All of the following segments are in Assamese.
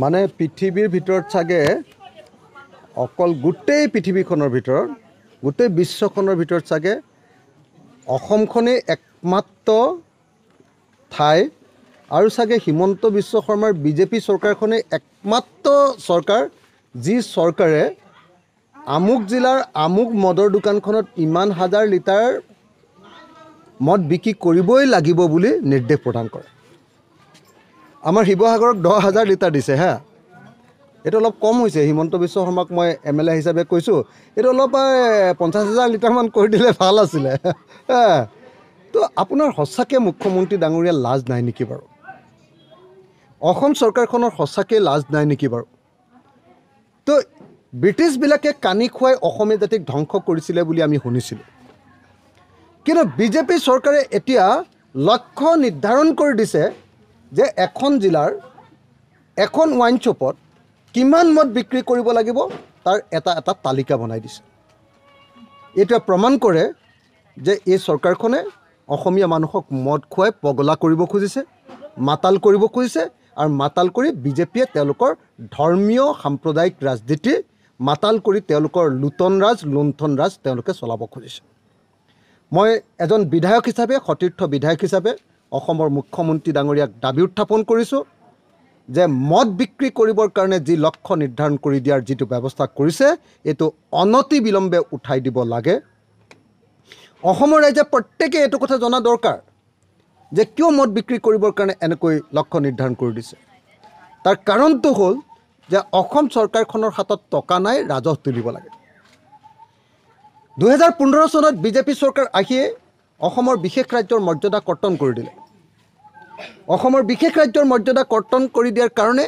মানে পৃথিৱীৰ ভিতৰত চাগে অকল গোটেই পৃথিৱীখনৰ ভিতৰত গোটেই বিশ্বখনৰ ভিতৰত চাগে অসমখনেই একমাত্ৰ ঠাই আৰু চাগে হিমন্ত বিশ্ব শৰ্মাৰ বিজেপি চৰকাৰখনেই একমাত্ৰ চৰকাৰ যি চৰকাৰে আমুক জিলাৰ আমুক মদৰ দোকানখনত ইমান হাজাৰ লিটাৰ মদ বিক্ৰী কৰিবই লাগিব বুলি নিৰ্দেশ প্ৰদান কৰে। আমাৰ শিৱসাগৰক 10,000 লিটাৰ দিছে হা, এইটো অলপ কম হৈছে। হিমন্ত বিশ্ব শৰ্মাক মই MLA হিচাপে কৈছোঁ, এইটো অলপ 50,000 লিটাৰমান কৰি দিলে ভাল আছিলে। তো আপোনাৰ সঁচাকৈ মুখ্যমন্ত্ৰী ডাঙৰীয়া লাজ নাই নেকি বাৰু? অসম চৰকাৰখনৰ সঁচাকৈ লাজ নাই নেকি বাৰু? তো ব্ৰিটিছবিলাকে কানি খুৱাই অসমীয়া জাতিক ধ্বংস কৰিছিলে বুলি আমি শুনিছিলোঁ, কিন্তু বিজেপি চৰকাৰে এতিয়া লক্ষ্য নিৰ্ধাৰণ কৰি দিছে যে এখন জিলাৰ এখন ৱাইন শ্বপত কিমান মদ বিক্ৰী কৰিব লাগিব তাৰ এটা তালিকা বনাই দিছে। এতিয়া প্ৰমাণ কৰে যে এই চৰকাৰখনে অসমীয়া মানুহক মদ খুৱাই পগলা কৰিব খুজিছে, মাতাল কৰিব খুজিছে, আৰু মাতাল কৰি বিজেপিয়ে তেওঁলোকৰ ধৰ্মীয় সাম্প্ৰদায়িক ৰাজনীতি মাতাল কৰি তেওঁলোকৰ লুণ্ঠন ৰাজ তেওঁলোকে চলাব খুজিছে। মই এজন বিধায়ক হিচাপে, সতীৰ্থ বিধায়ক হিচাপে অসমৰ মুখ্যমন্ত্ৰী ডাঙৰীয়াক দাবী উত্থাপন কৰিছোঁ যে মদ বিক্ৰী কৰিবৰ কাৰণে যি লক্ষ্য নিৰ্ধাৰণ কৰি দিয়াৰ যিটো ব্যৱস্থা কৰিছে এইটো অনতি বিলম্বে উঠাই দিব লাগে। অসমৰ ৰাইজে প্ৰত্যেকে এইটো কথা জনা দৰকাৰ যে কিয় মদ বিক্ৰী কৰিবৰ কাৰণে এনেকৈ লক্ষ্য নিৰ্ধাৰণ কৰি দিছে। তাৰ কাৰণটো হ'ল যে অসম চৰকাৰখনৰ হাতত টকা নাই, ৰাজহ তুলিব লাগে। 2015 চনত বিজেপি চৰকাৰ আহিয়ে অসমৰ বিশেষ ৰাজ্যৰ মৰ্যাদা কৰ্তন কৰি দিলে। অসমৰ বিশেষ ৰাজ্যৰ মৰ্যাদা কৰ্তন কৰি দিয়াৰ কাৰণে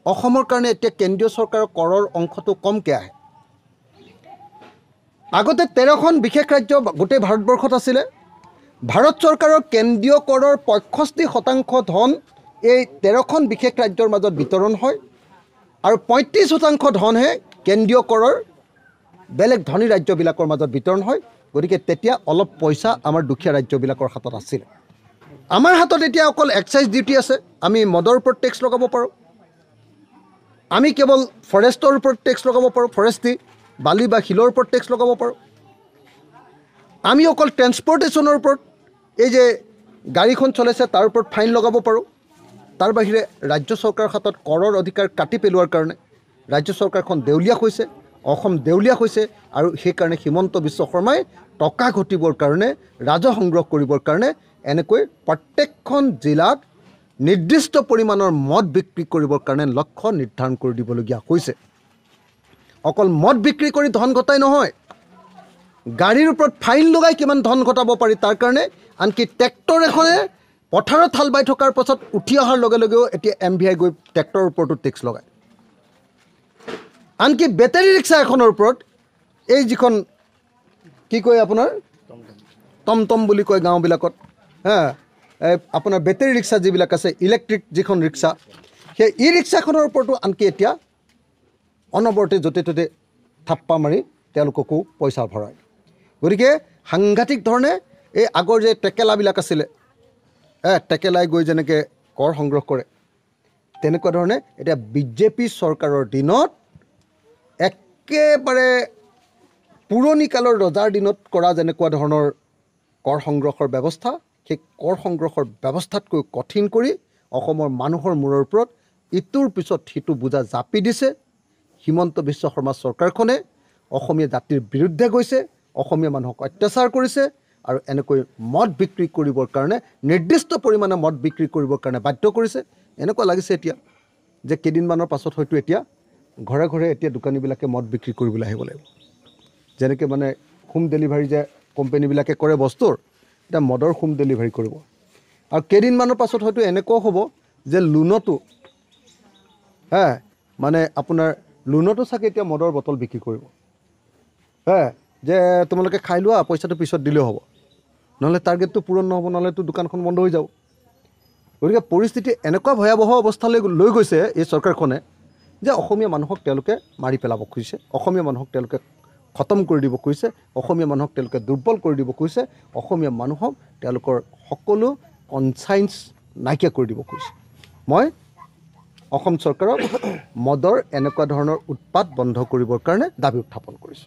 অসমৰ কাৰণে এতিয়া কেন্দ্ৰীয় চৰকাৰৰ কৰৰ অংশটো কমকৈ আহে। আগতে 13খন বিশেষ ৰাজ্য গোটেই ভাৰতবৰ্ষত আছিলে। ভাৰত চৰকাৰৰ কেন্দ্ৰীয় কৰৰ 65% ধন এই 13খন বিশেষ ৰাজ্যৰ মাজত বিতৰণ হয়, আৰু 35% ধনহে কেন্দ্ৰীয় কৰৰ বেলেগ ধনী ৰাজ্যবিলাকৰ মাজত বিতৰণ হয়। গতিকে তেতিয়া অলপ পইচা আমাৰ দুখীয়া ৰাজ্যবিলাকৰ হাতত আছিল। আমাৰ হাতত এতিয়া অকল এক্সাইজ ডিউটি আছে, আমি মদৰ ওপৰত টেক্স লগাব পাৰোঁ, আমি কেৱল ফৰেষ্টৰ ওপৰত টেক্স লগাব পাৰোঁ, ফৰেষ্ট্ৰি বালি বা শিলৰ ওপৰত টেক্স লগাব পাৰোঁ, আমি অকল ট্ৰেন্সপৰ্টেশ্যনৰ ওপৰত এই যে গাড়ীখন চলাইছে তাৰ ওপৰত ফাইন লগাব পাৰোঁ। তাৰ বাহিৰে ৰাজ্য চৰকাৰৰ হাতত কৰৰ অধিকাৰ কাটি পেলোৱাৰ কাৰণে ৰাজ্য চৰকাৰখন দেউলীয়া হৈছে, অসম দেউলীয়া হৈছে, আৰু সেইকাৰণে হিমন্ত বিশ্ব শৰ্মাই টকা ঘটিবৰ কাৰণে, ৰাজহ সংগ্ৰহ কৰিবৰ কাৰণে এনেকৈ প্ৰত্যেকখন জিলাত নিৰ্দিষ্ট পৰিমাণৰ মদ বিক্ৰী কৰিবৰ কাৰণে লক্ষ্য নিৰ্ধাৰণ কৰি দিবলগীয়া হৈছে। অকল মদ বিক্ৰী কৰি ধন ঘটাই নহয়, গাড়ীৰ ওপৰত ফাইন লগাই কিমান ধন ঘটাব পাৰি তাৰ কাৰণে, আনকি ট্ৰেক্টৰ এখনে পথাৰত হাল বাই থকাৰ পাছত উঠি অহাৰ লগে লগেও এতিয়া MVI গৈ ট্ৰেক্টৰৰ ওপৰতো টেক্স লগায়। আনকি বেটাৰী ৰিক্সা এখনৰ ওপৰত, এই যিখন কি কয় আপোনাৰ টমটম বুলি কয় গাঁওবিলাকত, আপোনাৰ বেটাৰী ৰিক্সা যিবিলাক আছে, ইলেক্ট্ৰিক যিখন ৰিক্সা, সেই ই ৰিক্সাখনৰ ওপৰতো আনকি এতিয়া অনবৰতে য'তে ত'তে থাপ্পা মাৰি তেওঁলোককো পইচা ভৰায়। গতিকে সাংঘাতিক ধৰণে এই আগৰ যে টেকেলাবিলাক আছিলে, টেকেলাই গৈ যেনেকৈ কৰ সংগ্ৰহ কৰে, তেনেকুৱা ধৰণে এতিয়া বিজেপি চৰকাৰৰ দিনত একেবাৰে পুৰণি কালৰ ৰজাৰ দিনত কৰা যেনেকুৱা ধৰণৰ কৰ সংগ্ৰহৰ ব্যৱস্থা, সেই কৰ সংগ্ৰহৰ ব্যৱস্থাতকৈ কঠিন কৰি অসমৰ মানুহৰ মূৰৰ ওপৰত ইটোৰ পিছত সিটো বোজা জাপি দিছে। হিমন্ত বিশ্ব শৰ্মা চৰকাৰখনে অসমীয়া জাতিৰ বিৰুদ্ধে গৈছে, অসমীয়া মানুহক অত্যাচাৰ কৰিছে, আৰু এনেকৈ মদ বিক্ৰী কৰিবৰ কাৰণে, নিৰ্দিষ্ট পৰিমাণে মদ বিক্ৰী কৰিবৰ কাৰণে বাধ্য কৰিছে। এনেকুৱা লাগিছে এতিয়া যে কেইদিনমানৰ পাছত হয়তো এতিয়া ঘৰে ঘৰে এতিয়া দোকানীবিলাকে মদ বিক্ৰী কৰিবলৈ আহিব লাগিব। যেনেকৈ মানে হোম ডেলিভাৰী যে কোম্পানীবিলাকে কৰে বস্তুৰ, এতিয়া মদৰ হোম ডেলিভাৰী কৰিব। আৰু কেইদিনমানৰ পাছত হয়তো এনেকুৱাও হ'ব যে লোনতো মানে আপোনাৰ লোনতো চাগে এতিয়া মদৰ বটল বিক্ৰী কৰিব, যে তোমালোকে খাই লোৱা, পইচাটো পিছত দিলেও হ'ব, নহ'লে টাৰ্গেটটো পূৰণ নহ'ব, নহ'লেতো দোকানখন বন্ধ হৈ যাব। গতিকে পৰিস্থিতি এনেকুৱা ভয়াৱহ অৱস্থালৈ লৈ গৈছে এই চৰকাৰখনে যে অসমীয়া মানুহক তেওঁলোকে মাৰি পেলাব খুজিছে, অসমীয়া মানুহক তেওঁলোকে খতম কৰি দিব খুজিছে, অসমীয়া মানুহক তেওঁলোকে দুৰ্বল কৰি দিব খুজিছে, অসমীয়া মানুহক তেওঁলোকৰ সকলো কনচাইন্স নাইকিয়া কৰি দিব খুজিছে। মই অসম চৰকাৰক মদৰ এনেকুৱা ধৰণৰ উৎপাত বন্ধ কৰিবৰ কাৰণে দাবী উত্থাপন কৰিছোঁ।